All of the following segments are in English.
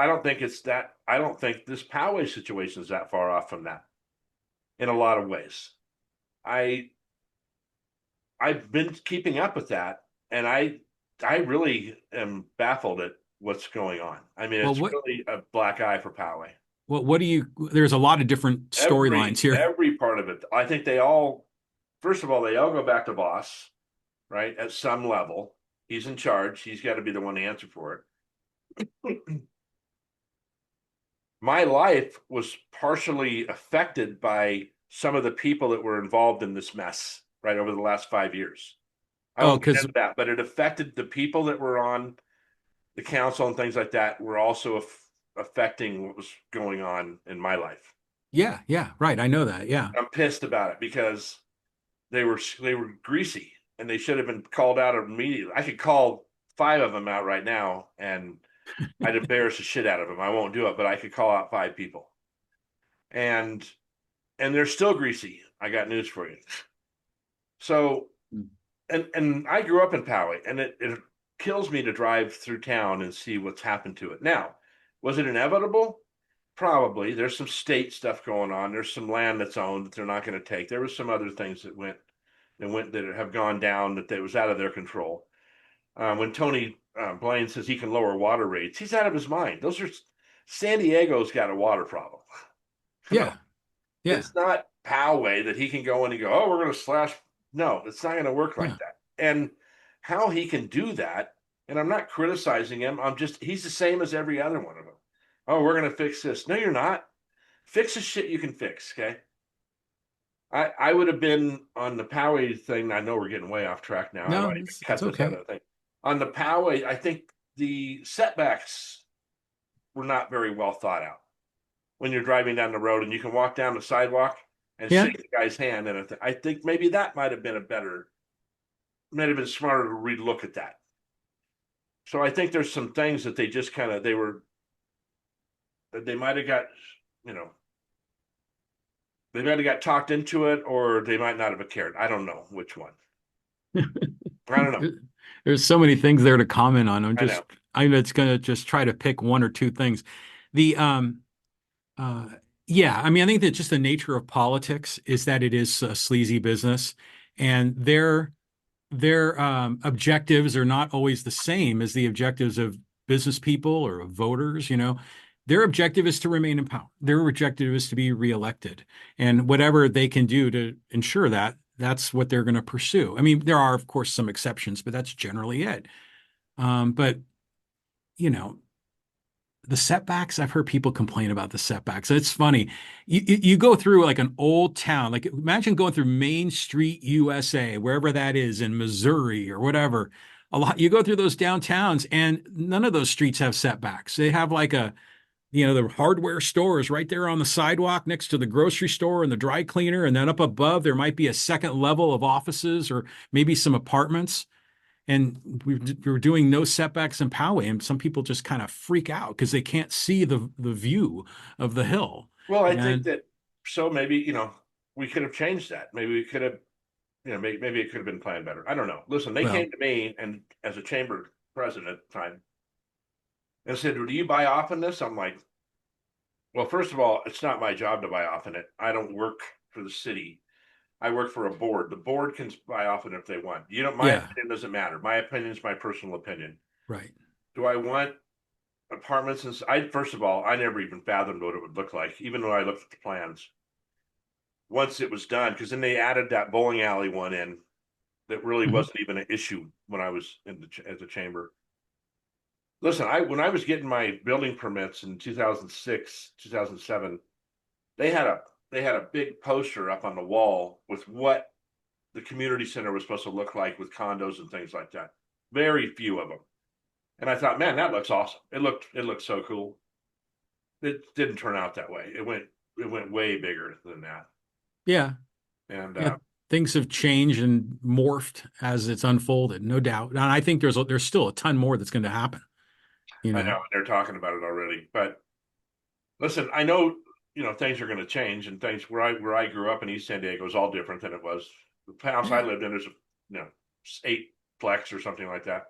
I don't think it's that. I don't think this Poway situation is that far off from that in a lot of ways. I I've been keeping up with that, and I really am baffled at what's going on. I mean, Well, it's really a black eye for Poway. what do you, there's a lot of different storylines here. Every part of it. I think they all, first of all, they all go back to Voss, right? At some level, he's in charge. He's got to be the one to answer for it. My life was partially affected by some of the people that were involved in this mess, right, over the last 5 years. I Oh, won't get because into that, but it affected the people that were on the council and things like that were also affecting what was going on in my life. yeah, yeah, right. I know that. Yeah. I'm pissed about it because they were greasy and they should have been called out immediately. I could call five of them out right now and I'd embarrass the shit out of them. I won't do it, but I could call out five people. And they're still greasy. I got news for you. So and I grew up in Poway, and it kills me to drive through town and see what's happened to it. Now, was it inevitable? Probably. There's some state stuff going on. There's some land that's owned that they're not going to take. There was some other things that have gone down that was out of their control. When Tony Blaine says he can lower water rates, he's out of his mind. Those are San Diego's got a water problem. You know, Yeah. Yeah. it's not Poway that he can go in and go, oh, we're going to slash. No, it's not going to work Yeah. like that. And how he can do that, and I'm not criticizing him. He's the same as every other one of them. Oh, we're going to fix this. No, you're not. Fix the shit you can fix. Okay. I would have been on the Poway thing. I know we're getting way off track now. I No, might even it's cut this okay. other thing. On the Poway, I think the setbacks were not very well thought out when you're driving down the road and you can walk down the sidewalk and Yeah. shake the guy's hand. And I think maybe that might have been smarter to relook at that. So I think there's some things that they just kind of, they might have got, you know, they might have got talked into it or they might not have cared. I don't know which one. I don't know. There's so many things there to comment on. I know. I'm just gonna just try to pick one or two things. The uh yeah, I mean, I think that just the nature of politics is that it is a sleazy business, and their objectives are not always the same as the objectives of business people or of voters, you know. Their objective is to remain in power. Their objective is to be reelected. And whatever they can do to ensure that, that's what they're going to pursue. I mean, there are, of course, some exceptions, but that's generally it. But, you know, the setbacks, I've heard people complain about the setbacks. It's funny. You go through like an old town, like imagine going through Main Street, USA, wherever that is in Missouri or whatever. A lot, you go through those downtowns and none of those streets have setbacks. They have like the hardware store is right there on the sidewalk next to the grocery store and the dry cleaner. And then up above, there might be a second level of offices or maybe some apartments. And we were doing no setbacks in Poway, and some people just kind of freak out because they can't see the view of the hill. Well, I think And that so maybe, we could have changed that. Maybe we could have, maybe it could have been planned better. I don't know. Listen, they well, came to me and as a chamber president at the time and said, do you buy off in this? I'm like, well, first of all, it's not my job to buy off in it. I don't work for the city. I work for a board. The board can buy off in it if they want. My yeah, opinion doesn't matter. My opinion is my personal opinion. right. Do I want apartments? And first of all, I never even fathomed what it would look like, even though I looked at the plans. Once it was done, because then they added that bowling alley one in that really Mhm. wasn't even an issue when I was as a chamber. Listen, when I was getting my building permits in 2006, 2007, they had a big poster up on the wall with what the community center was supposed to look like with condos and things like that. Very few of them. And I thought, man, that looks awesome. It looked so cool. It didn't turn out that way. It went way bigger than that. Yeah, And yeah. Things have changed and morphed as it's unfolded, no doubt. And I think there's still a ton more that's going to happen. You I know know, they're talking about it already. But listen, I know things are going to change, and things where I grew up in East San Diego is all different than it was. The house I yeah, lived in is you know eight plex or something like that,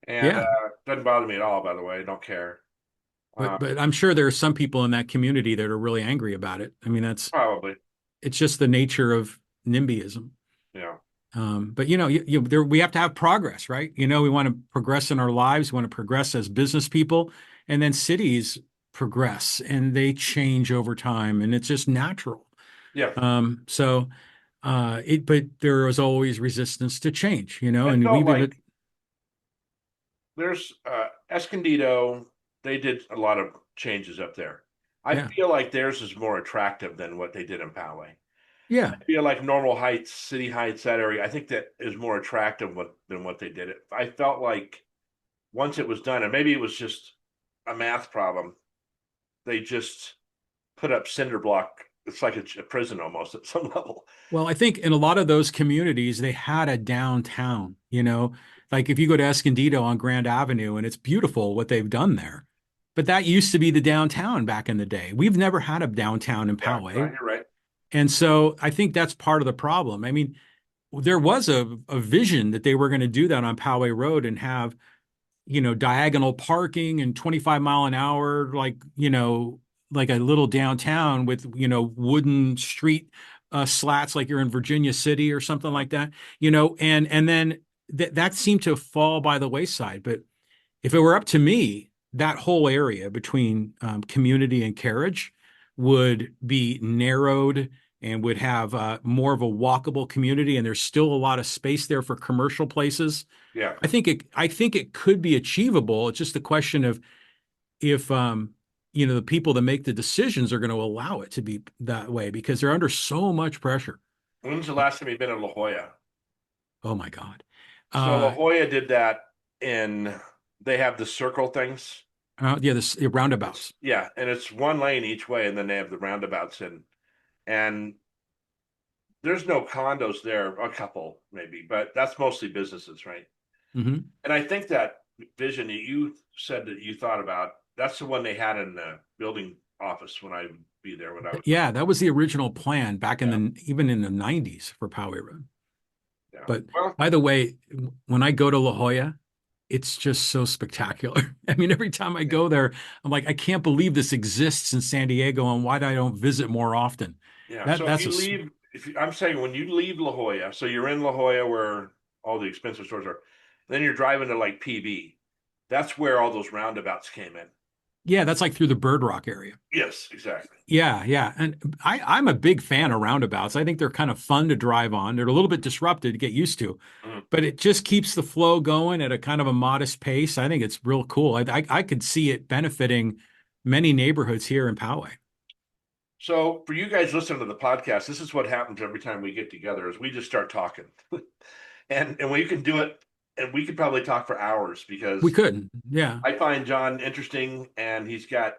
and yeah. doesn't bother me at all. By the way, I don't care. Uh, But I'm sure there are some people in that community that are really angry about it. I mean, Probably. it's just the nature of NIMBYism. Yeah. But we have to have progress, right? We want to progress in our lives, we want to progress as business people, and then cities progress and they change over time, and it's just natural. Yeah. But there is always resistance to change, I and felt we've like even, there's Escondido, they did a lot of changes up there. I yeah, feel like theirs is more attractive than what they did in Poway. yeah. I feel like Normal Heights, City Heights, that area, I think that is more attractive than what they did. I felt like once it was done, and maybe it was just a math problem, they just put up cinder block. It's like a prison almost at some level. Well, I think in a lot of those communities, they had a downtown, like if you go to Escondido on Grand Avenue, and it's beautiful what they've done there. But that used to be the downtown back in the day. We've never had a downtown in Yeah, no, Poway. you're right. And so I think that's part of the problem. I mean, there was a vision that they were going to do that on Poway Road and have, diagonal parking and 25 mile an hour, like a little downtown with, wooden street slats like you're in Virginia City or something like that, and then that seemed to fall by the wayside. But if it were up to me, that whole area between community and carriage would be narrowed and would have more of a walkable community. And there's still a lot of space there for commercial places. Yeah. I think it could be achievable. It's just a question of if the people that make the decisions are going to allow it to be that way because they're under so much pressure. When's the last time you've been in La Jolla? Oh my God. So La Uh, Jolla did that in, they have the circle things. yeah, this It's, roundabouts. yeah, and it's one lane each way, and then they have the roundabouts in. And there's no condos there, a couple maybe, but that's mostly businesses, right? Hmm. And I think that vision that you said that you thought about, that's the one they had in the building office when I would be there when I was. Yeah, that was the original plan back in Yeah, the even in the 90s for Poway Road. yeah. But Well, by the way, when I go to La Jolla, it's just so spectacular. I mean, every time I yeah, go there, I'm like, I can't believe this exists in San Diego and why I don't visit more often. yeah. That So if that's you a leave, I'm saying when you leave La Jolla, so you're in La Jolla where all the expensive stores are, then you're driving to like PB. That's where all those roundabouts came in. Yeah, that's like through the Bird Rock area. Yes, exactly. Yeah, yeah. And I'm a big fan of roundabouts. I think they're kind of fun to drive on. They're a little bit disrupted to get used to, Mhm. but it just keeps the flow going at a kind of a modest pace. I think it's real cool. I could see it benefiting many neighborhoods here in Poway. So for you guys listening to the podcast, this is what happens every time we get together is we just start talking. And we can do it and we could probably talk for hours We because could. Yeah. I find John interesting and he's got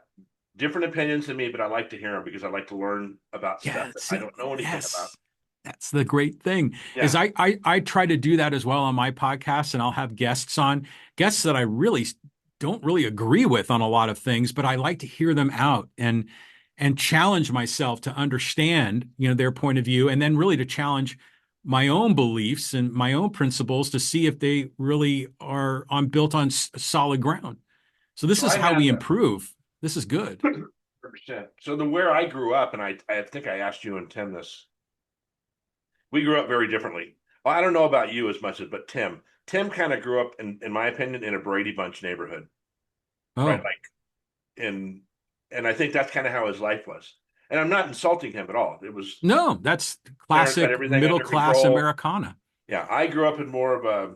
different opinions than me, but I like to hear them because I like to learn about stuff Yeah, that I see, don't know anything about. yes. That's the great thing is Yeah, I try to do that as well on my podcast, and I'll have guests that I really don't really agree with on a lot of things, but I like to hear them out and challenge myself to understand, their point of view, and then really to challenge my own beliefs and my own principles to see if they really are on built on solid ground. So this so is I how we had improve. This is good. 100%. So the where I grew up, and I think I asked you and Tim this, we grew up very differently. Well, I don't know about you as much as, but Tim kind of grew up, in my opinion, in a Brady Bunch neighborhood, right? Oh, Like in, and I think that's kind of how his life was. And I'm not insulting him at all. It was no, that's parents had classic everything middle under class control. Americana. Yeah, I grew up in more of a,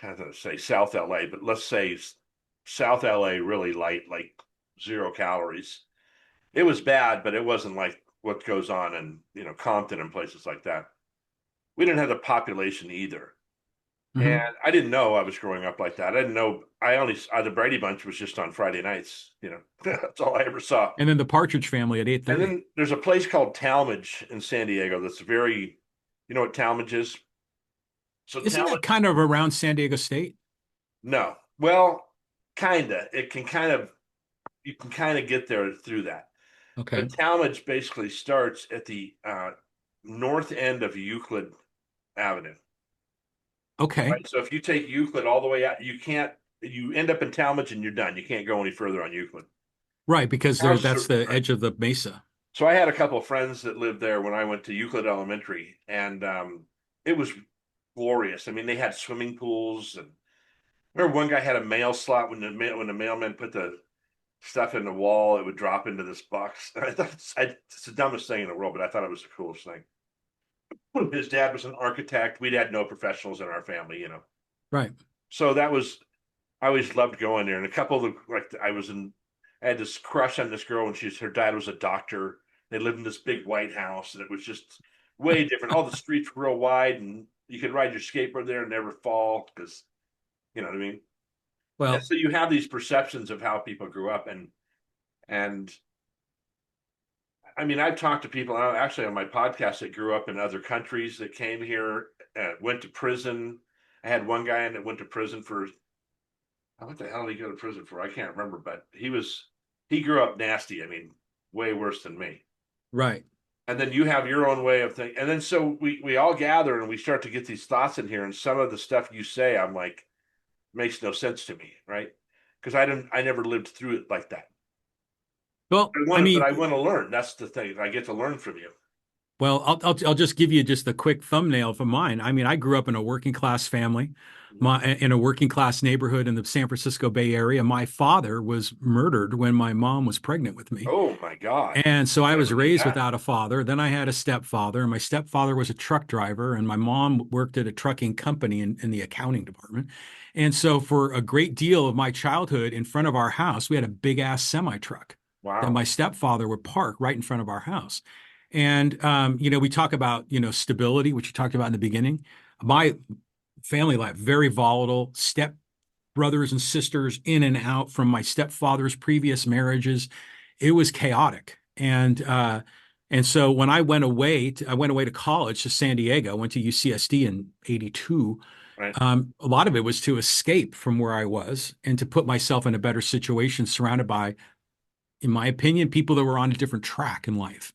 I don't know, say South LA, but let's say South LA really light, like 0 calories. It was bad, but it wasn't like what goes on in, Compton and places like that. We didn't have the population either. And Hmm. I didn't know I was growing up like that. I didn't know I only the Brady Bunch was just on Friday nights. That's all I ever saw. And then the Partridge Family at And 8:30. then there's a place called Talmadge in San Diego that's very, you know what Talmadge is? So Isn't that Talmadge, kind of around San Diego State? no, well, kinda. It can kind of you can kind of get there through that. Okay. But Talmadge basically starts at the north end of Euclid Avenue. Okay. Right. So if you take Euclid all the way out, you can't. you end up in Talmadge and you're done. You can't go any further on Euclid. Right, because there Houses that's are the right. edge of the mesa. So I had a couple of friends that lived there when I went to Euclid Elementary, and it was glorious. I mean, they had swimming pools, and I remember one guy had a mail slot when the mailman put the stuff in the wall, it would drop into this box. And I thought it's the dumbest thing in the world, but I thought it was the coolest thing. His dad was an architect. We'd had no professionals in our family, Right. So that was I always loved going there. And a couple of I had this crush on this girl, and her dad was a doctor. They lived in this big white house, and it was just way different. All the streets were real wide, and you could ride your skateboard there and never fall because you know what I mean. And Well, so you have these perceptions of how people grew up, and I mean, I've talked to people actually on my podcast that grew up in other countries that came here, went to prison. I had one guy that went to prison for what the hell did he go to prison for? I can't remember, but he grew up nasty. I mean, way worse than me. right. And then you have your own way of thinking, and then so we all gather and we start to get these thoughts in here, and some of the stuff you say, I'm like, makes no sense to me, right? Because I never lived through it like that. Well, I But mean, I want to learn. That's the thing. I get to learn from you. well, I'll just give you just a quick thumbnail for mine. I mean, I grew up in a working class family, in a working class neighborhood in the San Francisco Bay Area. My father was murdered when my mom was pregnant with me. Oh my God. And so I was Never knew raised that. without a father. Then I had a stepfather, and my stepfather was a truck driver, and my mom worked at a trucking company in the accounting department. And so for a great deal of my childhood, in front of our house, we had a big ass semi truck that Wow. my stepfather would park right in front of our house. And we talk about, stability, which you talked about in the beginning. My family life, very volatile, step brothers and sisters in and out from my stepfather's previous marriages. It was chaotic. And so when I went away to college to San Diego. I went to UCSD in '82. Right. A lot of it was to escape from where I was and to put myself in a better situation, surrounded by, in my opinion, people that were on a different track in life.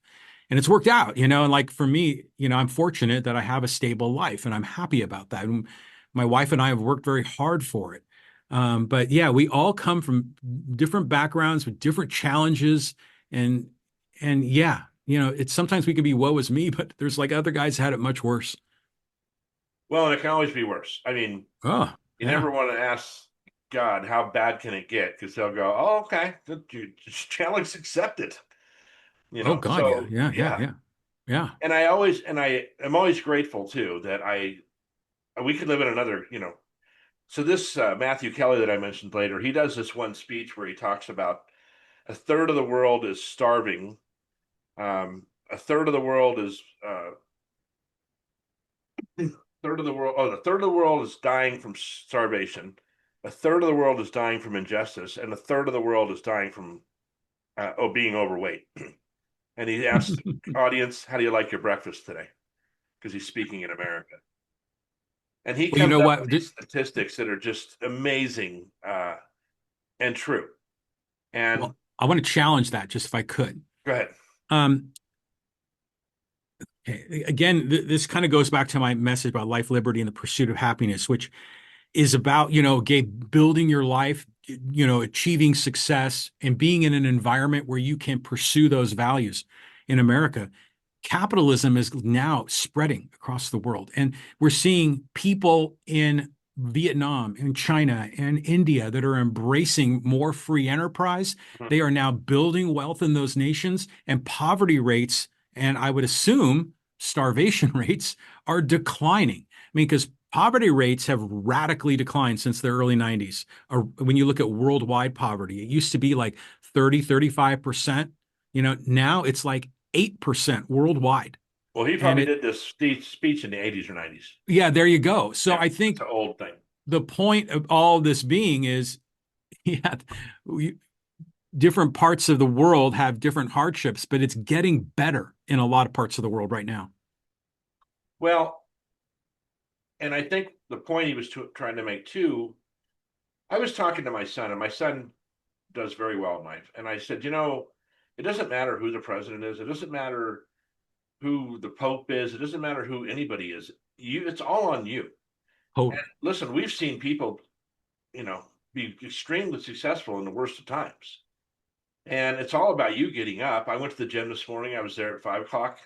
And it's worked out, and like for me, I'm fortunate that I have a stable life and I'm happy about that. And my wife and I have worked very hard for it. But yeah, we all come from different backgrounds with different challenges. And yeah, it's sometimes we can be woe is me, but there's like other guys had it much worse. Well, and it can always be worse. I mean, Oh, you yeah. never want to ask God how bad can it get because they'll go, "Oh, okay, challenge accepted." Oh God, yeah, So yeah, yeah, yeah. yeah. Yeah. And I am always grateful too that I we could live in another. So this Matthew Kelly that I mentioned later, he does this one speech where he talks about a third of the world is starving, a third of the world is a third of the world is dying from starvation, a third of the world is dying from injustice, and a third of the world is dying from being overweight. And he asked the audience, "How do you like your breakfast today?" Because he's speaking in America, and he Well, you comes know up with what? these statistics that are just amazing and true. And Well, I want to challenge that just if I could. go ahead. Um, Again, this kind of goes back to my message about life, liberty, and the pursuit of happiness, which is about, building your life, achieving success and being in an environment where you can pursue those values. In America, capitalism is now spreading across the world. And we're seeing people in Vietnam and China and India that are embracing more free enterprise. Mhm. They are now building wealth in those nations, and poverty rates, and I would assume starvation rates, are declining. I mean, because poverty rates have radically declined since the early 90s. When you look at worldwide poverty, it used to be like 35%. Now it's like 8% worldwide. Well, he And probably it, did this speech in the 80s or 90s. yeah, there you go. So Yeah, I it's think an old thing. the point of all this being is, yeah, different parts of the world have different hardships, but it's getting better in a lot of parts of the world right now. Well, and I think the point he was trying to make too, I was talking to my son, and my son does very well in life. And I said, it doesn't matter who the president is, it doesn't matter who the pope is, it doesn't matter who anybody is. It's all on you. And Total. listen, we've seen people, you know, be extremely successful in the worst of times. And it's all about you getting up. I went to the gym this morning. I was there at 5 o'clock,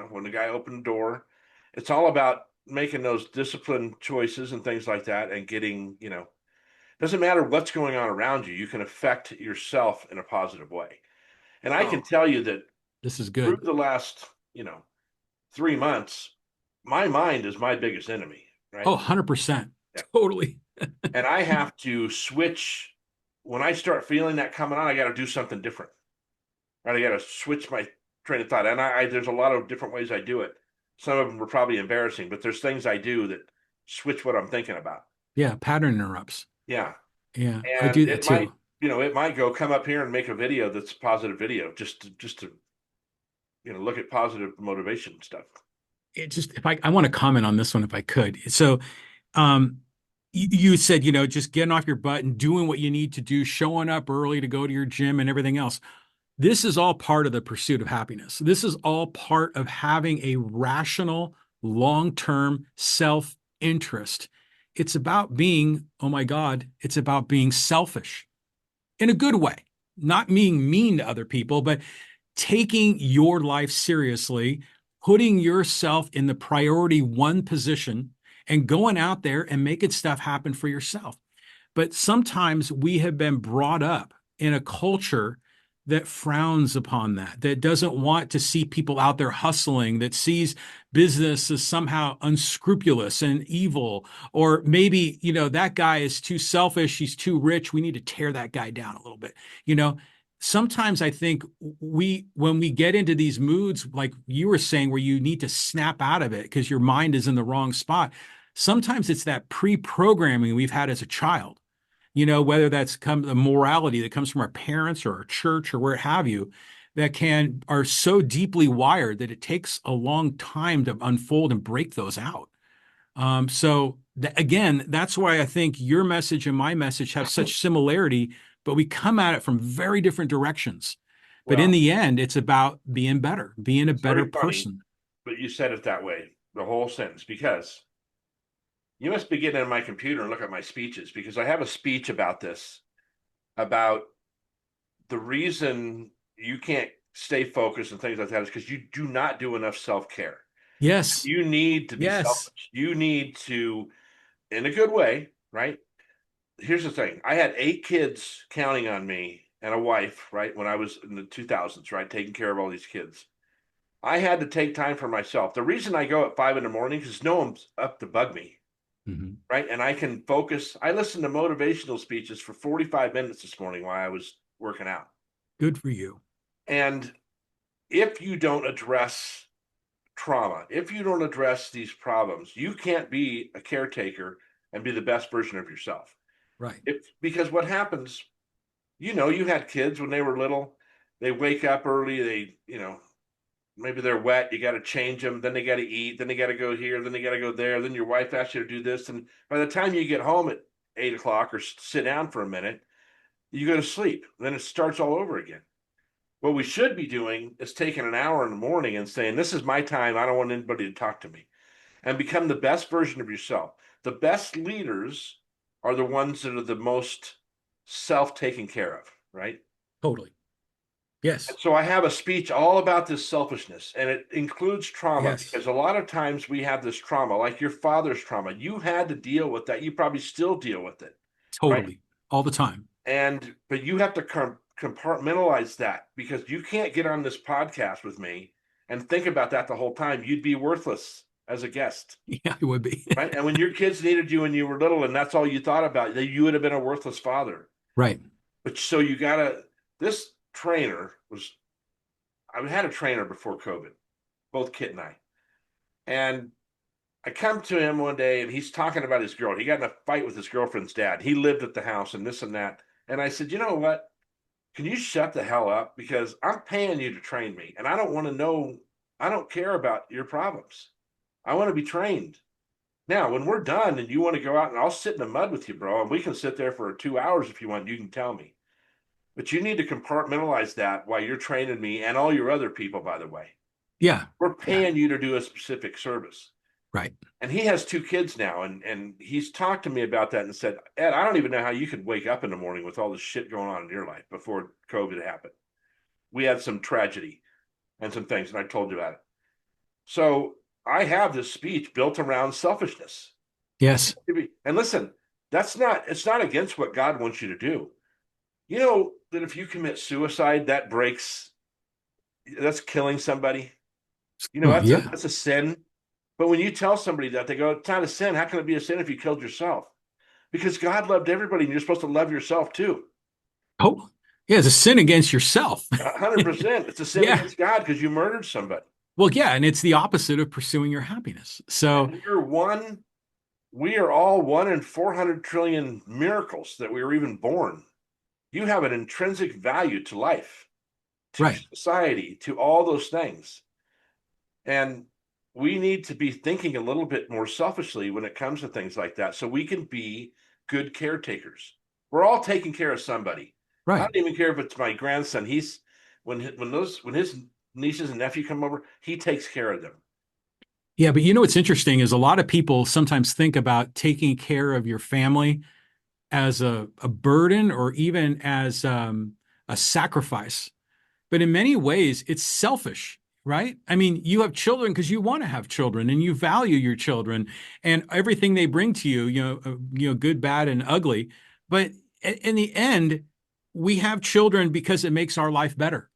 when the guy opened the door. It's all about making those disciplined choices and things like that and getting, doesn't matter what's going on around you, you can affect yourself in a positive way. And I can Oh, tell you that this is through good. the last, 3 months, my mind is my biggest enemy, Oh, right? 100%. Yeah. Totally. And I have to switch when I start feeling that coming on, I got to do something different. Right? I got to switch my train of thought. And there's a lot of different ways I do it. Some of them were probably embarrassing, but there's things I do that switch what I'm thinking about. Yeah, pattern interrupts. Yeah. Yeah, I And do that it might, too. it might go come up here and make a video that's a positive video just to, look at positive motivation stuff. It just if I want to comment on this one if I could. So, um, you said, just getting off your butt and doing what you need to do, showing up early to go to your gym and everything else. This is all part of the pursuit of happiness. This is all part of having a rational, long-term self-interest. It's about being, oh my God, it's about being selfish in a good way, not being mean to other people, but taking your life seriously, putting yourself in the priority one position, and going out there and making stuff happen for yourself. But sometimes we have been brought up in a culture that frowns upon that, that doesn't want to see people out there hustling, that sees business as somehow unscrupulous and evil, or maybe, that guy is too selfish, he's too rich, we need to tear that guy down a little bit. You know, Sometimes I think when we get into these moods, like you were saying, where you need to snap out of it because your mind is in the wrong spot, sometimes it's that pre-programming we've had as a child, whether that's the morality that comes from our parents or our church or where have you, that are so deeply wired that it takes a long time to unfold and break those out. Again, that's why I think your message and my message have such similarity, but we come at it from very different directions. But in Well, the end, it's about being better, being a it's better very funny, person. but you said it that way, the whole sentence, because you must be getting in my computer and look at my speeches because I have a speech about this, about the reason you can't stay focused and things like that is because you do not do enough self-care. Yes, You need to be yes. selfish. You need to, in a good way, right? Here's the thing. I had 8 kids counting on me and a wife, right? When I was in the 2000s, right? Taking care of all these kids. I had to take time for myself. The reason I go at 5 in the morning is no one's up to bug me, Mhm. right? And I can focus. I listened to motivational speeches for 45 minutes this morning while I was working out. Good for you. And if you don't address trauma, if you don't address these problems, you can't be a caretaker and be the best version of yourself. Right. Because what happens, you had kids when they were little, they wake up early, maybe they're wet, you got to change them, then they got to eat, then they got to go here, then they got to go there, then your wife asks you to do this. And by the time you get home at 8 o'clock or sit down for a minute, you go to sleep. Then it starts all over again. What we should be doing is taking an hour in the morning and saying, this is my time. I don't want anybody to talk to me, and become the best version of yourself. The best leaders are the ones that are the most self taken care of, right? Totally. And Yes. so I have a speech all about this selfishness, and it includes trauma Yes. because a lot of times we have this trauma, like your father's trauma. You had to deal with that. You probably still deal with it, right? Totally. All the time. But you have to compartmentalize that because you can't get on this podcast with me and think about that the whole time. You'd be worthless as a guest, Yeah, it would be. right? And when your kids needed you when you were little, and that's all you thought about, that you would have been a worthless father. Right. But so you gotta. This trainer was. I had a trainer before COVID, both Kit and I, and I come to him one day and he's talking about his girl. He got in a fight with his girlfriend's dad. He lived at the house and this and that. And I said, you know what? Can you shut the hell up? Because I'm paying you to train me, and I don't want to know. I don't care about your problems. I want to be trained. Now, when we're done and you want to go out and I'll sit in the mud with you, bro, and we can sit there for 2 hours if you want, you can tell me. But you need to compartmentalize that while you're training me and all your other people, by the way. Yeah. We're Yeah. paying you to do a specific service. Right. And he has two kids now, and he's talked to me about that and said, Ed, I don't even know how you could wake up in the morning with all this shit going on in your life before COVID happened. We had some tragedy and some things, and I told you about it. So I have this speech built around selfishness. Yes. And listen, it's not against what God wants you to do. You know that if you commit suicide, that's killing somebody. You know, Oh, yeah. that's a sin. But when you tell somebody that, they go, it's not a sin. How can it be a sin if you killed yourself? Because God loved everybody and you're supposed to love yourself too. Oh, yeah. It's a sin against yourself. 100%. It's a sin Yeah. against God because you murdered somebody. Well, yeah. And it's the opposite of pursuing your happiness. So, And we are all one in 400 trillion miracles that we were even born. You have an intrinsic value to life, to right. society, to all those things. And we need to be thinking a little bit more selfishly when it comes to things like that so we can be good caretakers. We're all taking care of somebody. I Right. don't even care if it's my grandson. He's when his nieces and nephew come over, he takes care of them. Yeah. But you know what's interesting is a lot of people sometimes think about taking care of your family as a burden or even as a sacrifice. But in many ways, it's selfish, right? I mean, you have children because you want to have children and you value your children and everything they bring to you, good, bad, and ugly. But in the end, we have children because it makes our life better.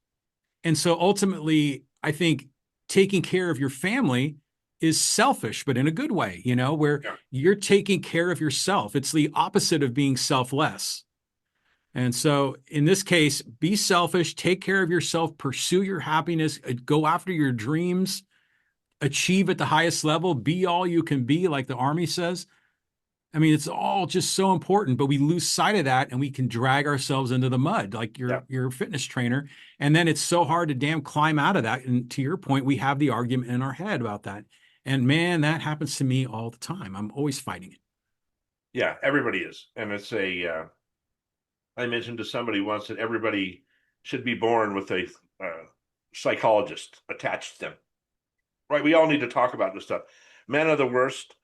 And so ultimately, I think taking care of your family is selfish, but in a good way, where Yeah. you're taking care of yourself. It's the opposite of being selfless. And so in this case, be selfish, take care of yourself, pursue your happiness, go after your dreams, achieve at the highest level, be all you can be, like the Army says. I mean, it's all just so important, but we lose sight of that and we can drag ourselves into the mud like Yeah. your fitness trainer. And then it's so hard to damn climb out of that. And to your point, we have the argument in our head about that. And man, that happens to me all the time. I'm always fighting it. Yeah. Everybody is. And I mentioned to somebody once that everybody should be born with a psychologist attached to them. Right. We all need to talk about this stuff. Men are the worst.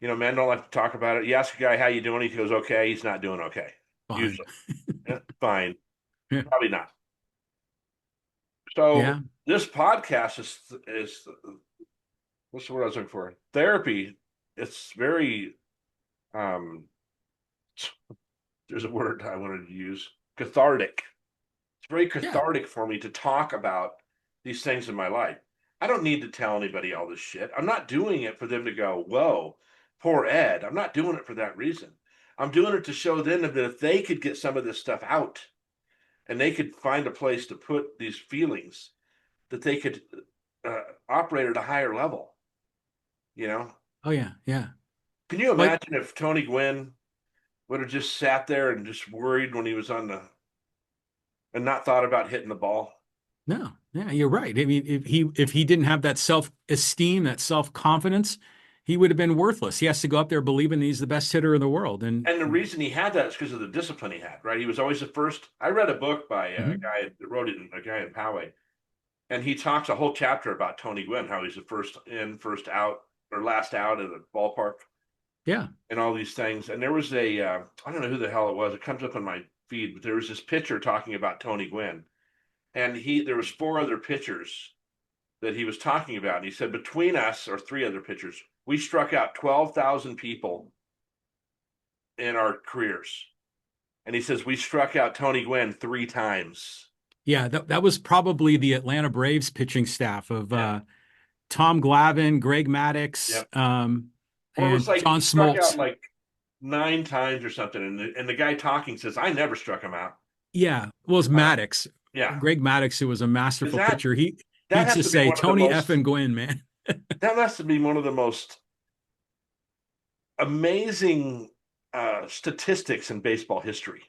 Men don't like to talk about it. You ask a guy how you doing, he goes, okay. He's not doing okay. Fine. Usually. Yeah, fine. Yeah. Probably not. So Yeah. this podcast is what's the word I was looking for? Therapy. It's very um there's a word I wanted to use. Cathartic. It's very Yeah. cathartic for me to talk about these things in my life. I don't need to tell anybody all this shit. I'm not doing it for them to go, whoa, poor Ed. I'm not doing it for that reason. I'm doing it to show them that if they could get some of this stuff out and they could find a place to put these feelings, that they could operate at a higher level. You know, Oh, yeah. Yeah. can you Like, imagine if Tony Gwynn would have just sat there and just worried when he was on the and not thought about hitting the ball? no, yeah, you're right. I mean, if he didn't have that self-esteem, that self-confidence, he would have been worthless. He has to go up there believing he's the best hitter in the world. And And the reason he had that is because of the discipline he had, right? He was always the first. I read a book by a Mhm. guy that wrote it, a guy in Poway, and he talks a whole chapter about Tony Gwynn, how he's the first in, first out, or last out of the ballpark, Yeah, and all these things. And there was I don't know who the hell it was. It comes up on my feed, but there was this pitcher talking about Tony Gwynn, and there was four other pitchers that he was talking about, and he said between us, or three other pitchers, we struck out 12,000 people in our careers. And he says we struck out Tony Gwynn three times. yeah, that was probably the Atlanta Braves pitching staff of Yeah. Tom Glavine, Greg Maddux, Yep. Or it was and like John he struck out Smoltz. like nine times or something. And the guy talking says, I never struck him out. Yeah, well, it's Uh, Maddux, yeah. Greg Maddux, who was a Is masterful that pitcher. that He'd has to just be say one of the Tony F most and Gwynn, man. that has to be one of the most amazing statistics in baseball history.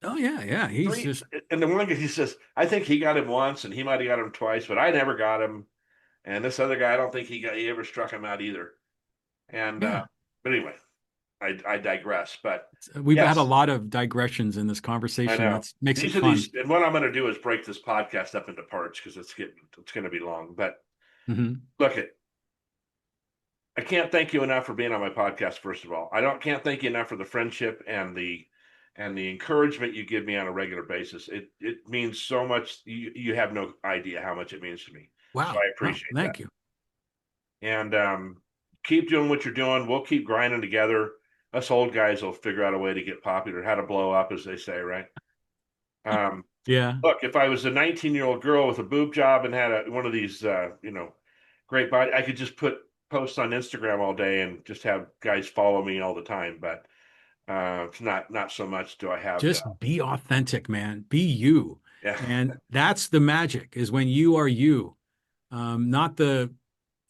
Oh yeah, yeah. He's Three just and the one guy he says, I think he got him once and he might have got him twice, but I never got him. And this other guy, I don't think he ever struck him out either. And yeah. but anyway, I digress. But We've had a yes, lot of digressions in this I conversation. know That makes it these are fun. these, and what I'm going to do is break this podcast up into parts because it's going to be long. But Hmm. look at I can't thank you enough for being on my podcast. First of all, I don't can't thank you enough for the friendship and the encouragement you give me on a regular basis. It means so much. You have no idea how much it means to me. So Wow. I Oh, appreciate that. thank you. And keep doing what you're doing. We'll keep grinding together. Us old guys will figure out a way to get popular, how to blow up, as they say, right? Um, Yeah. Look, if I was a 19-year-old girl with a boob job and had one of these, great body, I could just put posts on Instagram all day and just have guys follow me all the time. But it's not so much do I have the Just be authentic, man. Be you. yeah. And that's the magic is when you are you, not the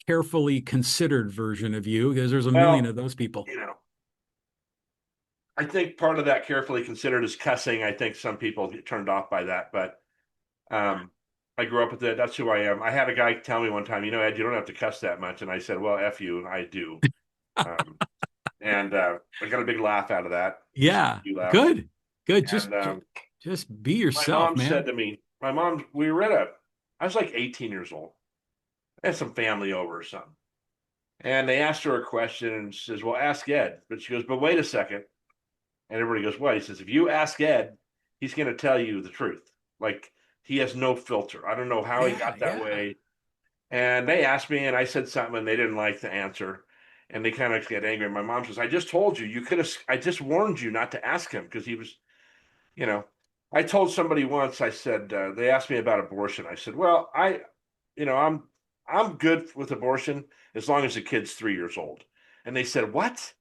carefully considered version of you, because there's a million Well, of those people. you know, I think part of that carefully considered is cussing. I think some people get turned off by that, but um, I grew up with it. That's who I am. I had a guy tell me one time, Ed, you don't have to cuss that much, and I said, well, f you, I do. Um, and I got a big laugh out of that. Yeah. You laugh. Good. Good. And Just be my yourself, mom said man. to me, we were I was like 18 years old. I had some family over or something. And they asked her a question and she says, well, ask Ed. But she goes, but wait a second. And everybody goes, what? He says, if you ask Ed, he's going to tell you the truth. Like he has no filter. I don't know how he Yeah, got that yeah. way. And they asked me and I said something and they didn't like the answer. And they kind of get angry. My mom says, I just told you, I just warned you not to ask him because he was you know, I told somebody once, I said, they asked me about abortion. I said, well, you know, I'm good with abortion as long as the kid's 3 years old. And they said, what?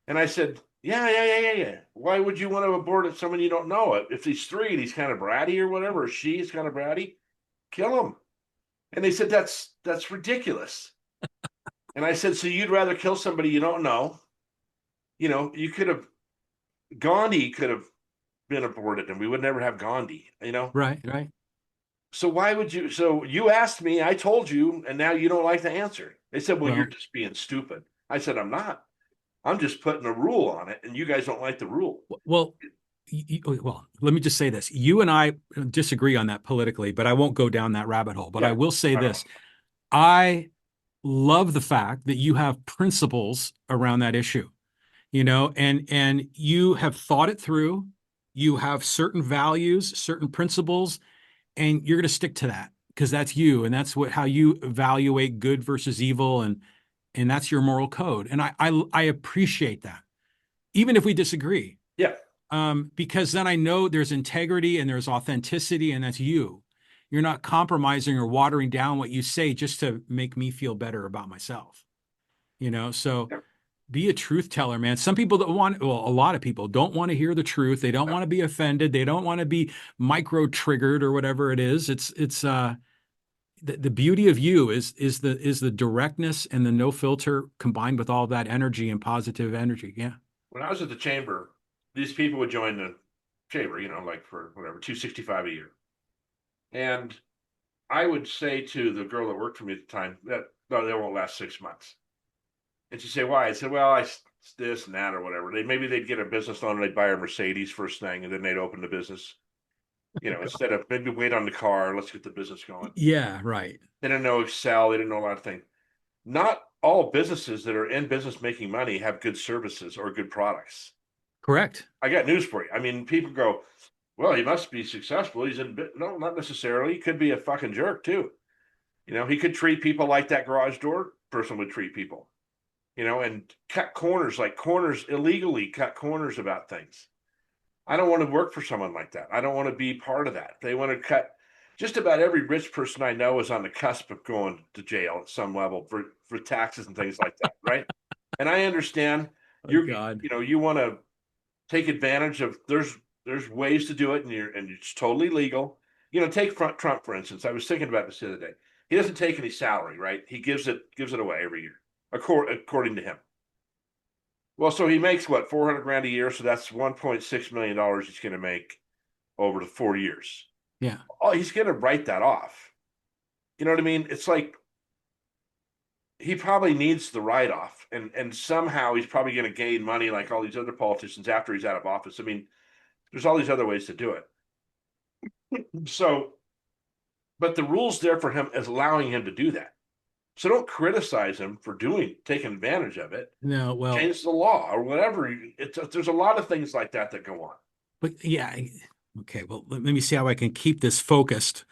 And I said, yeah, yeah, yeah, yeah, yeah. Why would you want to abort it someone you don't know? If he's three and he's kind of bratty or whatever, or she's kind of bratty, kill him. And they said, that's ridiculous. And I said, so you'd rather kill somebody you don't know? You could have Gandhi could have been aborted and we would never have Gandhi. Right, right. So why would you? So you asked me, I told you, and now you don't like the answer. They said, well, you're Well, just being stupid. I said, I'm not. I'm just putting a rule on it, and you guys don't like the rule. well, let me just say this. You and I disagree on that politically, but I won't go down that rabbit hole. But I Yeah, will say I this. know. I love the fact that you have principles around that issue, and you have thought it through. You have certain values, certain principles, and you're going to stick to that because that's you, and that's how you evaluate good versus evil, and that's your moral code. And I appreciate that, even if we disagree, Yeah, because then I know there's integrity and there's authenticity, and that's you. You're not compromising or watering down what you say just to make me feel better about myself. So yeah, be a truth teller, man. Some people don't want, well, a lot of people don't want to hear the truth. They don't no. want to be offended. They don't want to be micro triggered or whatever it is. It's the beauty of you is the directness and the no filter combined with all that energy and positive energy. Yeah. When I was at the chamber, these people would join the chamber, like for whatever, 265 a year. And I would say to the girl that worked for me at the time that no, they won't last 6 months. And she'd say, why? I said, well, this and that or whatever. Maybe they'd get a business loan and they'd buy a Mercedes first thing and then they'd open the business. Instead of maybe wait on the car, let's get the business going. Yeah, right. They didn't know Excel, they didn't know a lot of things. Not all businesses that are in business making money have good services or good products. Correct. I got news for you. I mean, people go, well, he must be successful. No, not necessarily. He could be a fucking jerk too. He could treat people like that garage door person would treat people, and cut corners, like corners, illegally cut corners about things. I don't want to work for someone like that. I don't want to be part of that. They want to cut. Just about every rich person I know is on the cusp of going to jail at some level for taxes and things like that, right? And I understand Oh you're God. you want to take advantage of there's ways to do it and it's totally legal. Take Trump for instance. I was thinking about this the other day. He doesn't take any salary, right? He gives it away every year, according to him. Well, so he makes what 400 grand a year, so that's 1.6 million dollars he's going to make over the 4 years. Yeah. Oh, he's going to write that off. You know what I mean? It's like he probably needs the write off, and somehow he's probably going to gain money like all these other politicians after he's out of office. I mean, there's all these other ways to do it. So, but the rules there for him is allowing him to do that. So don't criticize him for taking advantage of it. No, well, Change the law or whatever. There's a lot of things like that that go on. but yeah, okay. Well, let me see how I can keep this focused.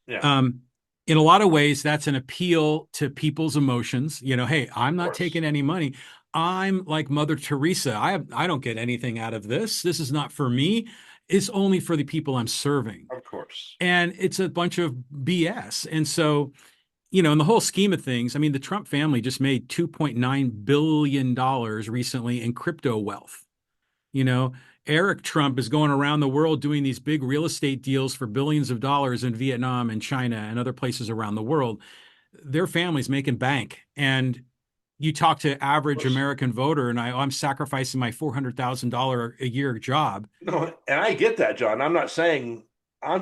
Yeah, Um, in a lot of ways, that's an appeal to people's emotions. Hey, I'm of not course, taking any money. I'm like Mother Teresa. I don't get anything out of this. This is not for me. It's only for the people I'm serving. of course. And it's a bunch of BS. And so, in the whole scheme of things, I mean, the Trump family just made $2.9 billion recently in crypto wealth. You know, Eric Trump is going around the world doing these big real estate deals for billions of dollars in Vietnam and China and other places around the world. Their family's making bank. And you talk to Of average course. American voter, and I'm sacrificing my $400,000 a year job. No, and I get that, John. I'm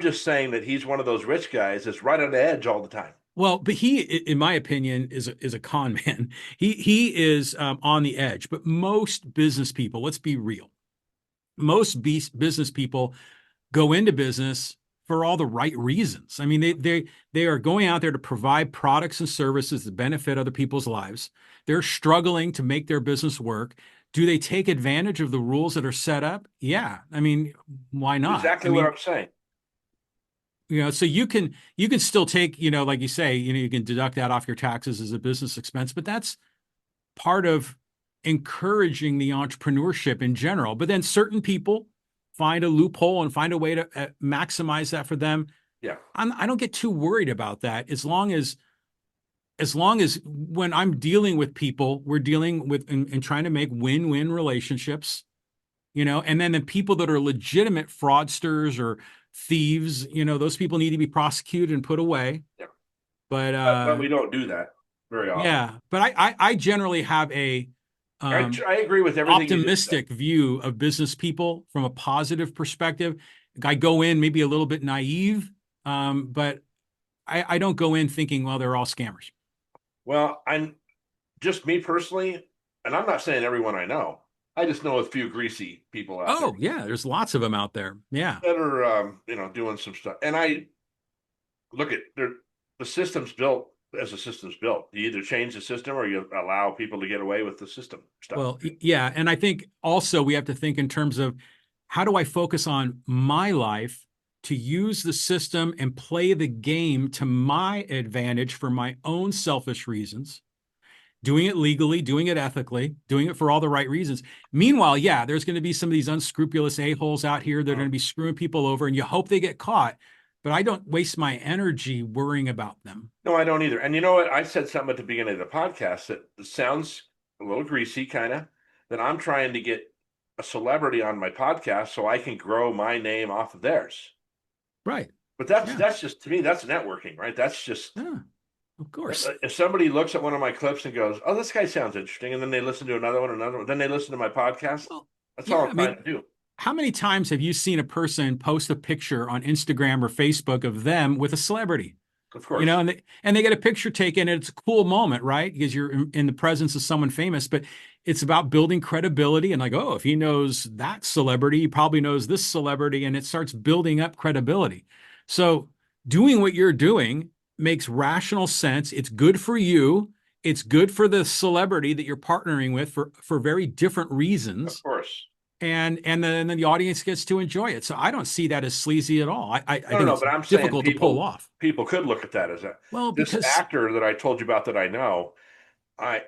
just saying that he's one of those rich guys that's right on the edge all the time. Well, but he, in my opinion, is a con man. He is on the edge. But most business people, let's be real, most business people go into business for all the right reasons. I mean, they are going out there to provide products and services that benefit other people's lives. They're struggling to make their business work. Do they take advantage of the rules that are set up? Yeah. I mean, why not? I Exactly what mean, I'm saying. so you can still take, like you say, you can deduct that off your taxes as a business expense, but that's part of encouraging the entrepreneurship in general. But then certain people find a loophole and find a way to maximize that for them. Yeah. I don't get too worried about that as long as when I'm dealing with people, we're dealing with and trying to make win-win relationships, and then the people that are legitimate fraudsters or thieves, those people need to be prosecuted and put away. Yeah. But But we don't do that very often. yeah, but I generally have a um I agree with everything you just said. optimistic view of business people from a positive perspective. I go in maybe a little bit naive, but I don't go in thinking, well, they're all scammers. Well, I'm just me personally, and I'm not saying everyone I know. I just know a few greasy people out there Oh, yeah, there's lots of them out there. Yeah. that are, doing some stuff. And I look at the system's built as the system's built. You either change the system or you allow people to get away with the system stuff. Well, yeah, and I think also we have to think in terms of how do I focus on my life to use the system and play the game to my advantage for my own selfish reasons, doing it legally, doing it ethically, doing it for all the right reasons. Meanwhile, yeah, there's going to be some of these unscrupulous a-holes out here that are Uh, going to be screwing people over, and you hope they get caught. But I don't waste my energy worrying about them. no, I don't either. And you know what? I said something at the beginning of the podcast that sounds a little greasy, kind of, that I'm trying to get a celebrity on my podcast so I can grow my name off of theirs. Right. But Yeah. that's just to me, that's networking, right? That's just Yeah. Of course. if somebody looks at one of my clips and goes, "Oh, this guy sounds interesting," and then they listen to another one, then they listen to my podcast. Well, That's all yeah. I'm I trying mean, to do. how many times have you seen a person post a picture on Instagram or Facebook of them with a celebrity? Of course, And they get a picture taken, and it's a cool moment, right? Because you're in the presence of someone famous, but it's about building credibility and like, oh, if he knows that celebrity, he probably knows this celebrity, and it starts building up credibility. So doing what you're doing makes rational sense. It's good for you. It's good for the celebrity that you're partnering with for very different of reasons. course. And then the audience gets to enjoy it. So I don't see that as sleazy at all. I No, no, think no. it's But I'm saying difficult to pull people off. people could look at that as a Well, this because actor that I told you about that I know. I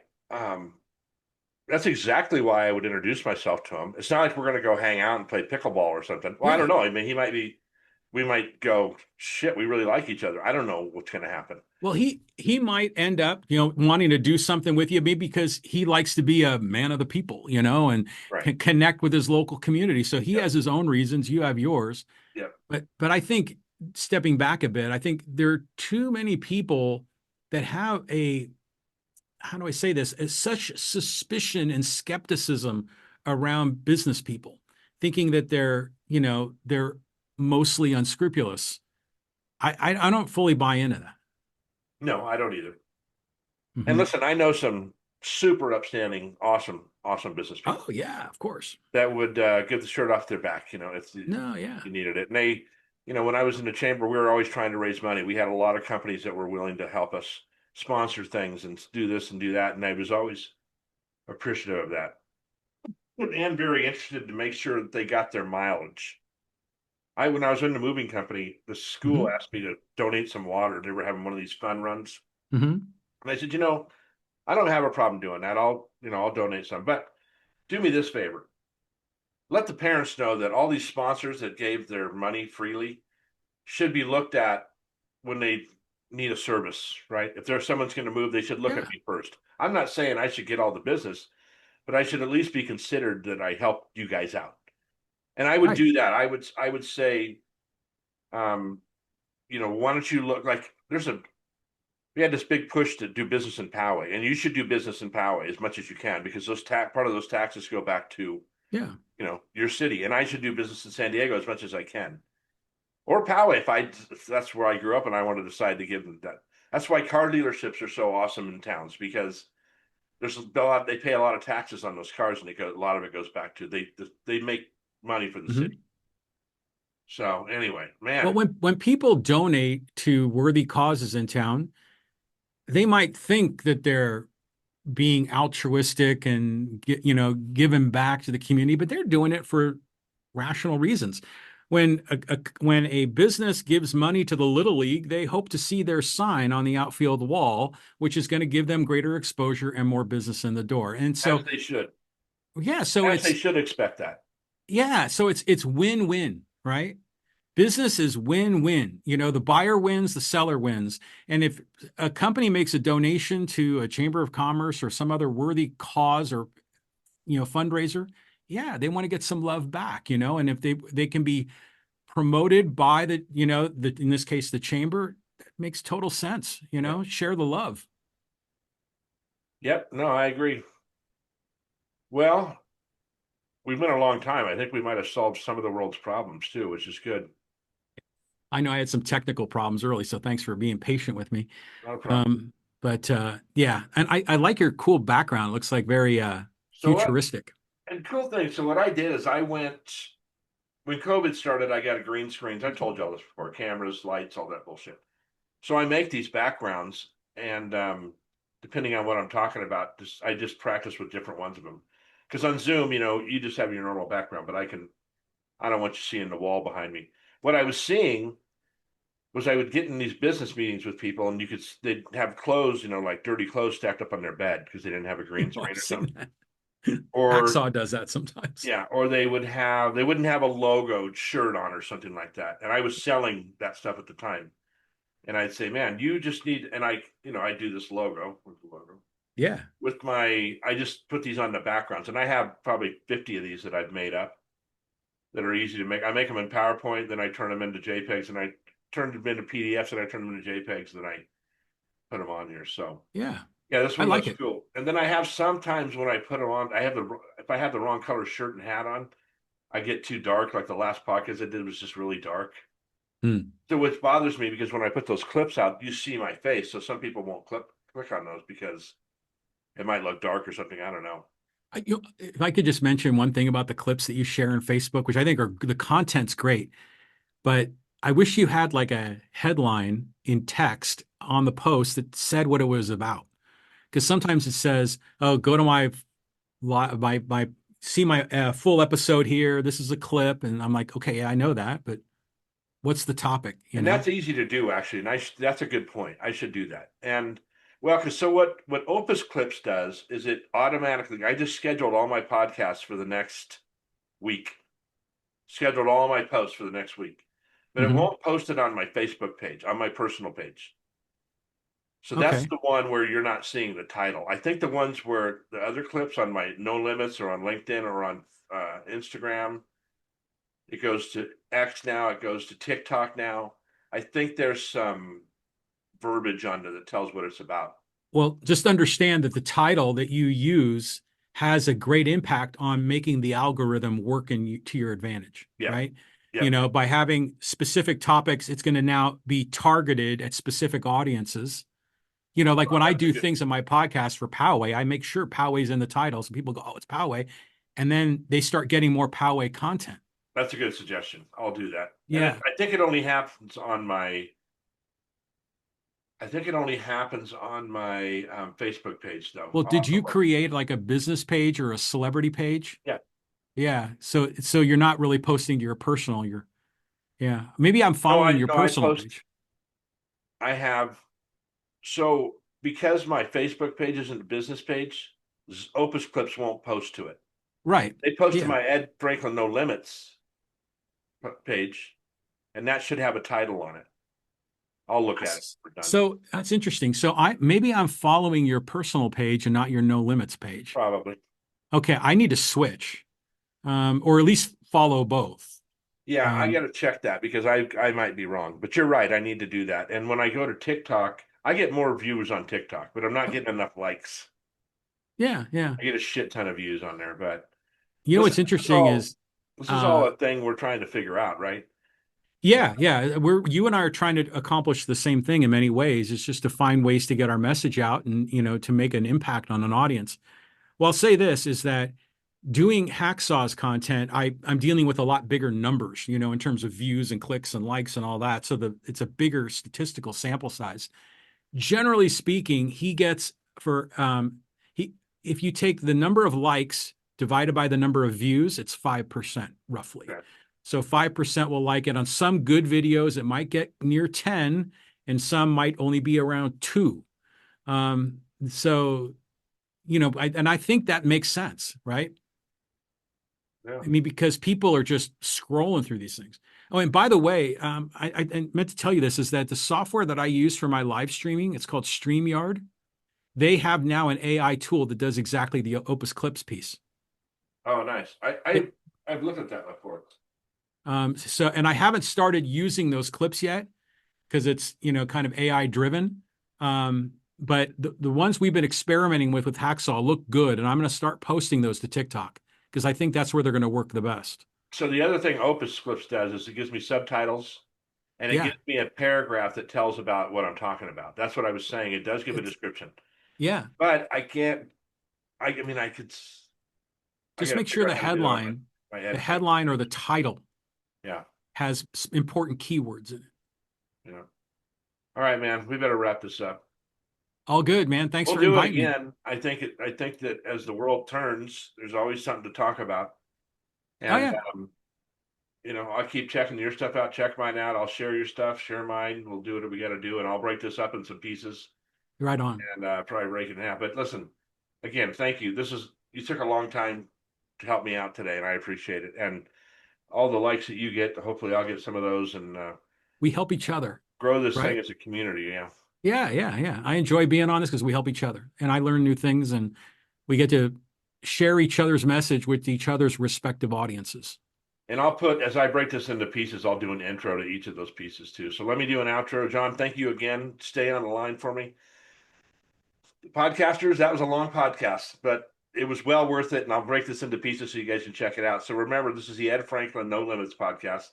that's exactly why I would introduce myself to him. It's not like we're going to go hang out and play pickleball or something. Well, I don't right. know. I mean, he might be. We might go, shit. We really like each other. I don't know what's going to happen. Well, he might end up, wanting to do something with you, maybe because he likes to be a man of the people, and Right. can connect with his local community. So he Yep. has his own reasons, you have yours. Yep. But I think stepping back a bit, I think there are too many people that have how do I say this, such suspicion and skepticism around business people, thinking that they're mostly unscrupulous. I don't fully buy into that. No, I don't either. And Hmm. listen, I know some super upstanding, awesome business Oh people yeah, of course. that would give the shirt off their back. If No, yeah. you needed it. And when I was in the chamber, we were always trying to raise money. We had a lot of companies that were willing to help us sponsor things and do this and do that. And I was always appreciative of that and very interested to make sure that they got their mileage. When I was in the moving company, the school Hmm. asked me to donate some water. They were having one of these fun runs. Hmm. And I said, I don't have a problem doing that. I'll donate some, but do me this favor. Let the parents know that all these sponsors that gave their money freely should be looked at when they need a service, right? If there's someone's going to move, they should look Yeah. at me first. I'm not saying I should get all the business, but I should at least be considered that I helped you guys out. And I would Right. do that. I would say, um, why don't you look like we had this big push to do business in Poway, and you should do business in Poway as much as you can because part of those taxes go back to Yeah. your city, and I should do business in San Diego as much as I can, or Poway if that's where I grew up and I want to decide to give them that. That's why car dealerships are so awesome in towns because there's a lot they pay a lot of taxes on those cars, and a lot of it goes back to they make money for the city. Hmm. So anyway, Well, man, when people donate to worthy causes in town, they might think that they're being altruistic and giving back to the community, but they're doing it for rational reasons. When a business gives money to the Little League, they hope to see their sign on the outfield wall, which is going to give them greater exposure and more business in the door. And as so, they should, yeah, so as they it's should expect that. yeah, so it's win-win, right? Business is win-win. The buyer wins, the seller wins. And if a company makes a donation to a chamber of commerce or some other worthy cause or fundraiser, yeah, they want to get some love back, and if they can be promoted by in this case the chamber, that makes total sense, Yep. share the love. Yep. No, I agree. Well, we've been a long time. I think we might have solved some of the world's problems too, which is good. I know I had some technical problems early, so thanks for being patient with me. Not a problem. um but yeah, and I like your cool background. It looks like very So what? futuristic. And cool thing. So what I did is I went when COVID started. I got a green screens. I told you all this before: cameras, lights, all that bullshit. So I make these backgrounds, and depending on what I'm talking about, I just practice with different ones of them. Because on Zoom, you just have your normal background, but I don't want you seeing the wall behind me. What I was seeing was I would get in these business meetings with people, and they'd have clothes, like dirty clothes stacked up on their bed because they didn't have a green I've screen or seen something. that. Or Hacksaw does that sometimes. yeah, or they wouldn't have a logoed shirt on or something like that. And I was selling that stuff at the time. And I'd say, man, you just need, and I do this logo with the logo Yeah. I just put these on the backgrounds, and I have probably 50 of these that I've made up that are easy to make. I make them in PowerPoint, then I turn them into JPEGs, and I turn them into PDFs, and I turn them into JPEGs, and then I put them on here. So Yeah, yeah, this I one like looks it. cool. And then I have sometimes when I put them on, if I have the wrong color shirt and hat on, I get too dark. Like the last podcast I did was just really dark. Hmm. So which bothers me because when I put those clips out, you see my face. So some people won't click on those because it might look dark or something. I don't know. If I could just mention one thing about the clips that you share on Facebook, which I think are the content's great, but I wish you had like a headline in text on the post that said what it was about. Because sometimes it says, "Oh, go to my see my full episode here. This is a clip," and I'm like, "Okay, yeah, I know that, but what's the topic?" And that's easy to do actually. And that's a good point. I should do that. And well, because so what Opus Clips does is it automatically. I just scheduled all my podcasts for the next week. Scheduled all my posts for the next week, but it Hmm. won't post it on my Facebook page, on my personal page. So that's Okay. the one where you're not seeing the title. I think the ones where the other clips on my No Limits or on LinkedIn or on Instagram, it goes to X now, it goes to TikTok now. I think there's some verbiage under that tells what it's about. Well, just understand that the title that you use has a great impact on making the algorithm work to your advantage, Yeah. right? Yep. By having specific topics, it's going to now be targeted at specific audiences. Like Oh, when I that's a do good things on my podcast for Poway, I make sure Poway's in the title. So people go, "Oh, it's Poway." And then they start getting more Poway content. that's a good suggestion. I'll do that. And Yeah. I think it only happens on my I think it only happens on my Facebook page, though. Well, I'll did have to you look. create like a business page or a celebrity page? Yeah. Yeah. So you're not really posting to your personal, yeah. Maybe I'm No, following your I personal post. page. I have so because my Facebook page isn't a business page, Opus Clips won't post to it. Right. They post to Yeah. my Ed Franklin No Limits page, and that should have a title on it. I'll look at it when we're done. So that's interesting. So maybe I'm following your personal page and not your no limits page. Probably. Okay, I need to switch. Or at least follow both. Yeah, I got Um, to check that because I might be wrong, but you're right. I need to do that. And when I go to TikTok, I get more views on TikTok, but I'm not getting enough likes. yeah, yeah. I get a shit ton of views on there, but You know listen, what's interesting is, this is all uh, a thing we're trying to figure out, right? yeah, yeah. You and I are trying to accomplish the same thing in many ways. It's just to find ways to get our message out and, to make an impact on an audience. Well, I'll say this is that doing Hacksaw's content, I'm dealing with a lot bigger numbers, in terms of views and clicks and likes and all that. So it's a bigger statistical sample size. Generally speaking, he gets for he if you take the number of likes divided by the number of views, it's 5% roughly. Okay. So 5% will like it. On some good videos, it might get near 10, and some might only be around 2. So, and I think that makes sense, right? Yeah. I mean, because people are just scrolling through these things. Oh, and by the way, I meant to tell you this is that the software that I use for my live streaming, it's called StreamYard. They have now an AI tool that does exactly the Opus Clips piece. Oh, nice. It, I've looked at that before. and I haven't started using those clips yet because it's, kind of AI driven. But the ones we've been experimenting with Hacksaw look good, and I'm going to start posting those to TikTok because I think that's where they're going to work the best. So the other thing Opus Clips does is it gives me subtitles and it Yeah, gives me a paragraph that tells about what I'm talking about. That's what I was saying. It does give a it's description, yeah. but I can't. I mean, I Just got to make sure figure out how to do it on my the Ed Franklin headline or the page. title Yeah, has important keywords in it. yeah. All right, man. We better wrap this up. All good, man. Thanks We'll for do it inviting me. again. I think that as the world turns, there's always something to talk about. Oh And yeah, I'll keep checking your stuff out, check mine out. I'll share your stuff, share mine. We'll do what we got to do, and I'll break this up in some pieces right on. and probably break it in half. But listen, again, thank you. You took a long time to help me out today, and I appreciate it. And all the likes that you get, hopefully, I'll get some of those and We help each other, grow this thing right? as a community. Yeah. Yeah, yeah, yeah. I enjoy being on this because we help each other, and I learn new things, and we get to share each other's message with each other's respective audiences. And I'll put, as I break this into pieces, I'll do an intro to each of those pieces too. So let me do an outro. John, thank you again. Stay on the line for me. Podcasters, that was a long podcast, but it was well worth it. And I'll break this into pieces so you guys can check it out. So remember, this is the Ed Franklin No Limits podcast.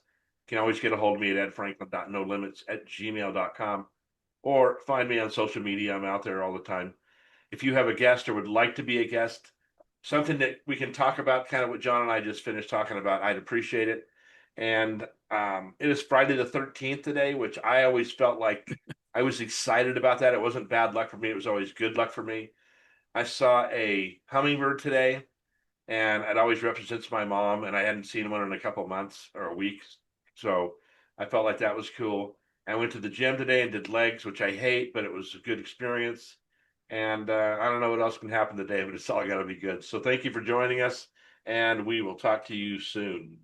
You can always get a hold of me at edfranklin.nolimits@gmail.com or find me on social media. I'm out there all the time. If you have a guest or would like to be a guest, something that we can talk about, kind of what John and I just finished talking about, I'd appreciate it. And it is Friday the 13th today, which I always felt like I was excited about that. It wasn't bad luck for me, it was always good luck for me. I saw a hummingbird today, and it always represents my mom, and I hadn't seen one in a couple months or a week. So I felt like that was cool. I went to the gym today and did legs, which I hate, but it was a good experience. And I don't know what else can happen today, but it's all got to be good. So thank you for joining us, and we will talk to you soon.